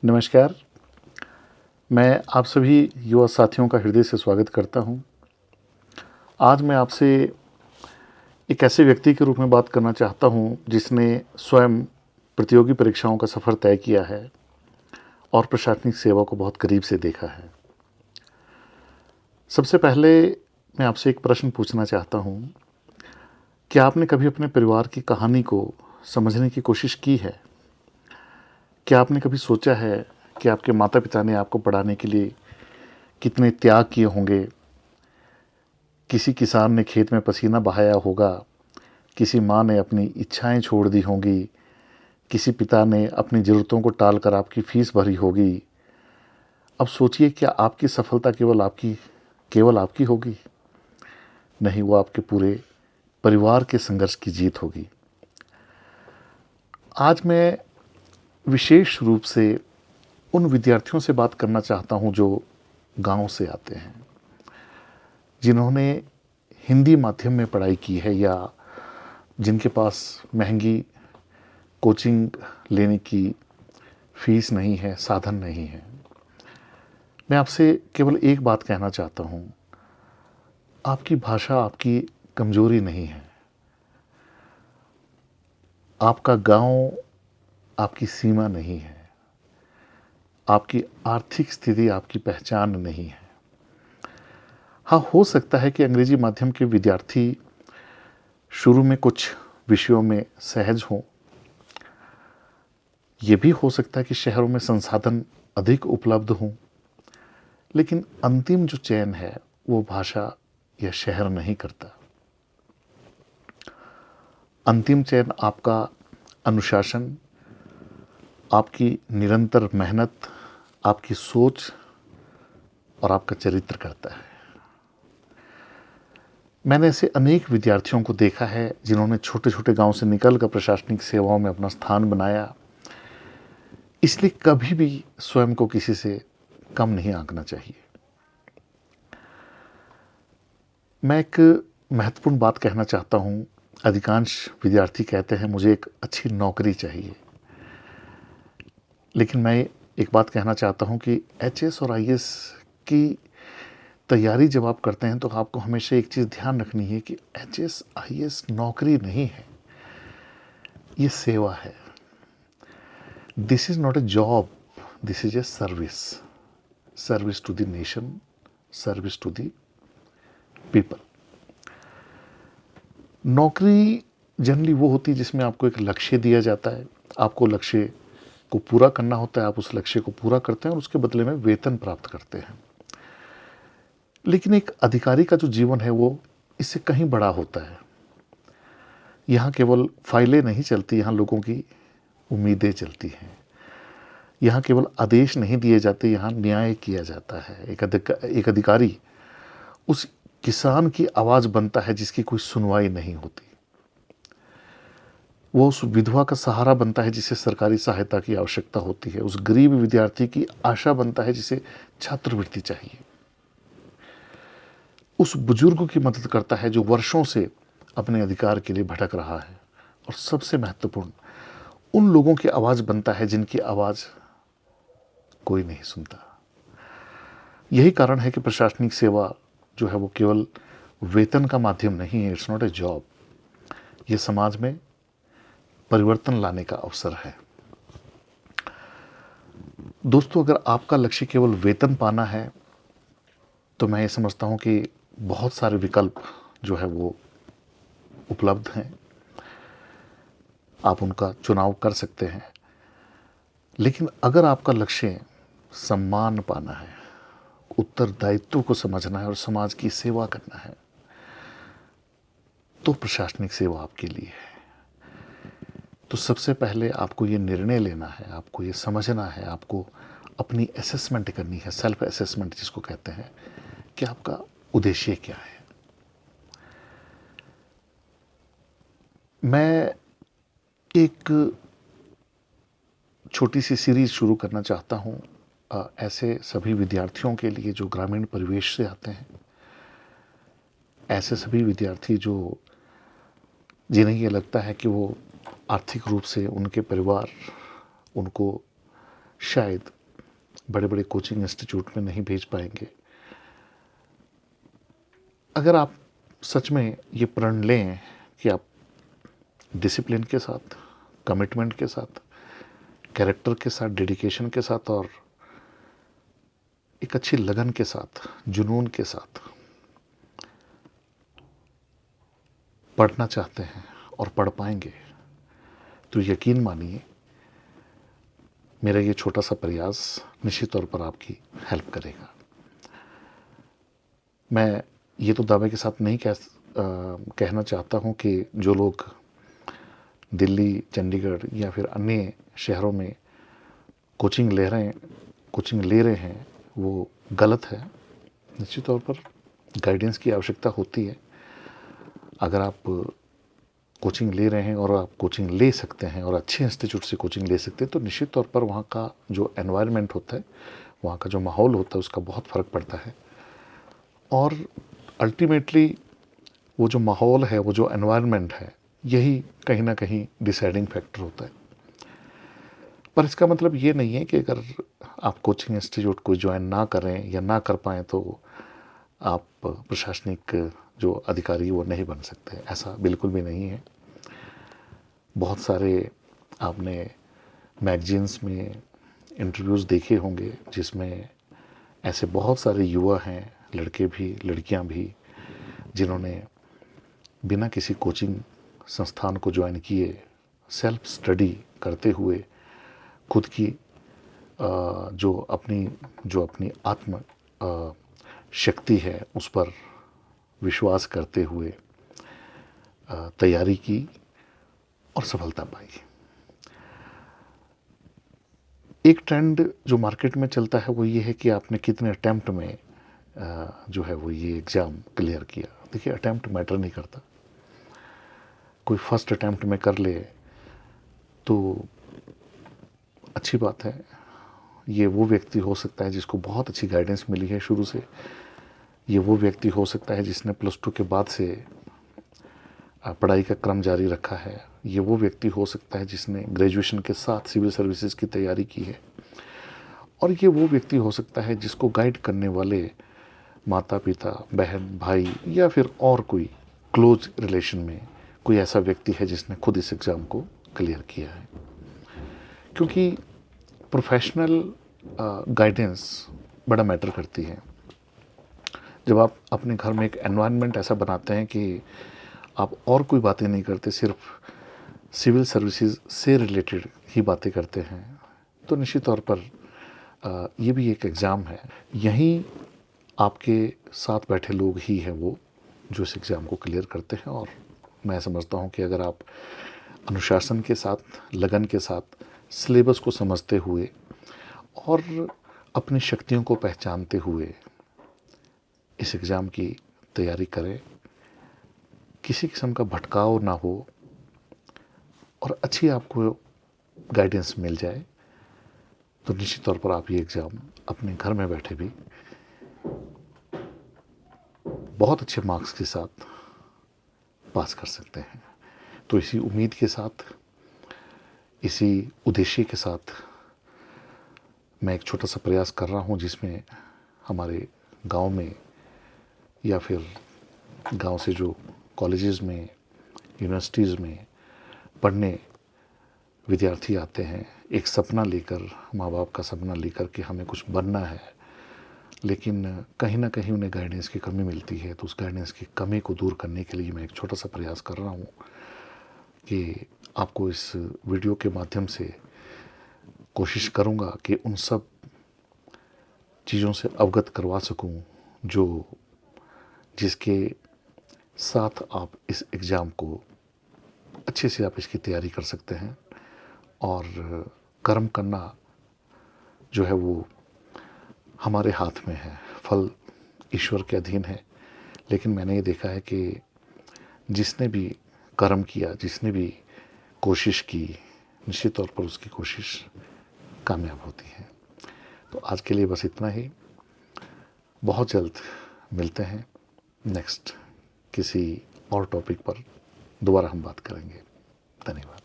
नमस्कार, मैं आप सभी युवा साथियों का हृदय से स्वागत करता हूँ। आज मैं आपसे एक ऐसे व्यक्ति के रूप में बात करना चाहता हूँ, जिसने स्वयं प्रतियोगी परीक्षाओं का सफ़र तय किया है और प्रशासनिक सेवा को बहुत करीब से देखा है। सबसे पहले मैं आपसे एक प्रश्न पूछना चाहता हूँ, क्या आपने कभी अपने परिवार की कहानी को समझने की कोशिश की है? क्या आपने कभी सोचा है कि आपके माता-पिता ने आपको पढ़ाने के लिए कितने त्याग किए होंगे? किसी किसान ने खेत में पसीना बहाया होगा, किसी माँ ने अपनी इच्छाएं छोड़ दी होंगी, किसी पिता ने अपनी ज़रूरतों को टालकर आपकी फ़ीस भरी होगी। अब सोचिए, क्या आपकी सफलता केवल आपकी होगी? नहीं, वो आपके पूरे परिवार के संघर्ष की जीत होगी। आज मैं विशेष रूप से उन विद्यार्थियों से बात करना चाहता हूँ जो गाँव से आते हैं, जिन्होंने हिंदी माध्यम में पढ़ाई की है या जिनके पास महंगी कोचिंग लेने की फ़ीस नहीं है, साधन नहीं है। मैं आपसे केवल एक बात कहना चाहता हूँ, आपकी भाषा आपकी कमज़ोरी नहीं है। आपका गाँव आपकी सीमा नहीं है। आपकी आर्थिक स्थिति आपकी पहचान नहीं है। हाँ, हो सकता है कि अंग्रेजी माध्यम के विद्यार्थी शुरू में कुछ विषयों में सहज हों। ये भी हो सकता है कि शहरों में संसाधन अधिक उपलब्ध हों, लेकिन अंतिम जो चयन है वो भाषा या शहर नहीं करता। अंतिम चयन आपका अनुशासन, आपकी निरंतर मेहनत, आपकी सोच और आपका चरित्र करता है। मैंने ऐसे अनेक विद्यार्थियों को देखा है जिन्होंने छोटे-छोटे गांव से निकलकर प्रशासनिक सेवाओं में अपना स्थान बनाया। इसलिए कभी भी स्वयं को किसी से कम नहीं आंकना चाहिए। मैं एक महत्वपूर्ण बात कहना चाहता हूँ। अधिकांश विद्यार्थी कहते हैं मुझे एक अच्छी नौकरी चाहिए। लेकिन मैं एक बात कहना चाहता हूँ कि एचएस और आईएएस की तैयारी जब आप करते हैं तो आपको हमेशा एक चीज़ ध्यान रखनी है कि एचएस आईएएस नौकरी नहीं है, ये सेवा है। This is not a job, this is a service. Service to the nation, service to the people. नौकरी जनरली वो होती है जिसमें आपको एक लक्ष्य दिया जाता है, आपको लक्ष्य को पूरा करना होता है, आप उस लक्ष्य को पूरा करते हैं और उसके बदले में वेतन प्राप्त करते हैं। लेकिन एक अधिकारी का जो जीवन है वो इससे कहीं बड़ा होता है। यहाँ केवल फाइलें नहीं चलती, यहाँ लोगों की उम्मीदें चलती हैं। यहाँ केवल आदेश नहीं दिए जाते, यहाँ न्याय किया जाता है। एक अधिकारी उस किसान की आवाज़ बनता है जिसकी कोई सुनवाई नहीं होती। वो उस विधवा का सहारा बनता है जिसे सरकारी सहायता की आवश्यकता होती है। उस गरीब विद्यार्थी की आशा बनता है जिसे छात्रवृत्ति चाहिए। उस बुजुर्ग की मदद करता है जो वर्षों से अपने अधिकार के लिए भटक रहा है। और सबसे महत्वपूर्ण, उन लोगों की आवाज़ बनता है जिनकी आवाज़ कोई नहीं सुनता। यही कारण है कि प्रशासनिक सेवा जो है वो केवल वेतन का माध्यम नहीं है। इट्स नॉट ए जॉब, ये समाज में परिवर्तन लाने का अवसर है। दोस्तों, अगर आपका लक्ष्य केवल वेतन पाना है तो मैं ये समझता हूँ कि बहुत सारे विकल्प जो है वो उपलब्ध हैं, आप उनका चुनाव कर सकते हैं। लेकिन अगर आपका लक्ष्य सम्मान पाना है, उत्तरदायित्व को समझना है और समाज की सेवा करना है, तो प्रशासनिक सेवा आपके लिए है। तो सबसे पहले आपको ये निर्णय लेना है, आपको ये समझना है, आपको अपनी असेसमेंट करनी है, सेल्फ असेसमेंट जिसको कहते हैं, कि आपका उद्देश्य क्या है। मैं एक छोटी सी सीरीज़ शुरू करना चाहता हूँ ऐसे सभी विद्यार्थियों के लिए जो ग्रामीण परिवेश से आते हैं, ऐसे सभी विद्यार्थी जिन्हें ये लगता है कि वो आर्थिक रूप से उनके परिवार उनको शायद बड़े बड़े कोचिंग इंस्टीट्यूट में नहीं भेज पाएंगे। अगर आप सच में ये प्रण लें कि आप डिसिप्लिन के साथ, कमिटमेंट के साथ, कैरेक्टर के साथ, डेडिकेशन के साथ और एक अच्छी लगन के साथ, जुनून के साथ पढ़ना चाहते हैं और पढ़ पाएंगे, तो यकीन मानिए मेरा ये छोटा सा प्रयास निश्चित तौर पर आपकी हेल्प करेगा। मैं ये तो दावे के साथ नहीं कहना चाहता हूँ कि जो लोग दिल्ली, चंडीगढ़ या फिर अन्य शहरों में कोचिंग ले रहे हैं वो गलत है। निश्चित तौर पर गाइडेंस की आवश्यकता होती है। अगर आप कोचिंग ले रहे हैं और आप कोचिंग ले सकते हैं और अच्छे इंस्टीट्यूट से कोचिंग ले सकते हैं, तो निश्चित तौर पर वहाँ का जो एनवायरनमेंट होता है, वहाँ का जो माहौल होता है, उसका बहुत फ़र्क पड़ता है। और अल्टीमेटली वो जो माहौल है, वो जो एनवायरनमेंट है, यही कहीं ना कहीं डिसाइडिंग फैक्टर होता है। पर इसका मतलब ये नहीं है कि अगर आप कोचिंग इंस्टीट्यूट को ज्वाइन ना करें या ना कर पाएँ तो आप प्रशासनिक जो अधिकारी वो नहीं बन सकते। ऐसा बिल्कुल भी नहीं है। बहुत सारे आपने मैगजीन्स में इंटरव्यूज़ देखे होंगे जिसमें ऐसे बहुत सारे युवा हैं, लड़के भी लड़कियां भी, जिन्होंने बिना किसी कोचिंग संस्थान को ज्वाइन किए सेल्फ स्टडी करते हुए खुद की जो अपनी आत्म शक्ति है उस पर विश्वास करते हुए तैयारी की और सफलता पाई। एक ट्रेंड जो मार्केट में चलता है वो ये है कि आपने कितने अटैम्प्ट में जो है वो ये एग्ज़ाम क्लियर किया। देखिए, अटैम्प्ट मैटर नहीं करता। कोई फर्स्ट अटैम्प्ट में कर ले तो अच्छी बात है। ये वो व्यक्ति हो सकता है जिसको बहुत अच्छी गाइडेंस मिली है शुरू से। ये वो व्यक्ति हो सकता है जिसने +2 के बाद से पढ़ाई का क्रम जारी रखा है। ये वो व्यक्ति हो सकता है जिसने ग्रेजुएशन के साथ सिविल सर्विसेज की तैयारी की है। और ये वो व्यक्ति हो सकता है जिसको गाइड करने वाले माता पिता, बहन, भाई या फिर और कोई क्लोज रिलेशन में कोई ऐसा व्यक्ति है जिसने खुद इस एग्ज़ाम को क्लियर किया है। क्योंकि प्रोफेशनल गाइडेंस बड़ा मैटर करती है। जब आप अपने घर में एक एनवायरनमेंट ऐसा बनाते हैं कि आप और कोई बातें नहीं करते, सिर्फ सिविल सर्विसेज से रिलेटेड ही बातें करते हैं, तो निश्चित तौर पर ये भी एक एग्ज़ाम है। यहीं आपके साथ बैठे लोग ही हैं वो जो इस एग्ज़ाम को क्लियर करते हैं। और मैं समझता हूँ कि अगर आप अनुशासन के साथ, लगन के साथ, सिलेबस को समझते हुए और अपनी शक्तियों को पहचानते हुए इस एग्ज़ाम की तैयारी करें, किसी किस्म का भटकाव ना हो और अच्छी आपको गाइडेंस मिल जाए, तो निश्चित तौर पर आप ये एग्ज़ाम अपने घर में बैठे भी बहुत अच्छे मार्क्स के साथ पास कर सकते हैं। तो इसी उम्मीद के साथ, इसी उद्देश्य के साथ मैं एक छोटा सा प्रयास कर रहा हूँ जिसमें हमारे गांव में या फिर गांव से जो कॉलेजेस में, यूनिवर्सिटीज़ में पढ़ने विद्यार्थी आते हैं, एक सपना लेकर, माँ बाप का सपना लेकर कि हमें कुछ बनना है, लेकिन कहीं ना कहीं उन्हें गाइडेंस की कमी मिलती है। तो उस गाइडेंस की कमी को दूर करने के लिए मैं एक छोटा सा प्रयास कर रहा हूँ कि आपको इस वीडियो के माध्यम से कोशिश करूँगा कि उन सब चीज़ों से अवगत करवा सकूँ जिसके साथ आप इस एग्ज़ाम को अच्छे से आप इसकी तैयारी कर सकते हैं। और कर्म करना जो है वो हमारे हाथ में है, फल ईश्वर के अधीन है। लेकिन मैंने ये देखा है कि जिसने भी कर्म किया, जिसने भी कोशिश की, निश्चित तौर पर उसकी कोशिश कामयाब होती है। तो आज के लिए बस इतना ही। बहुत जल्द मिलते हैं नेक्स्ट किसी और टॉपिक पर। दोबारा हम बात करेंगे। धन्यवाद।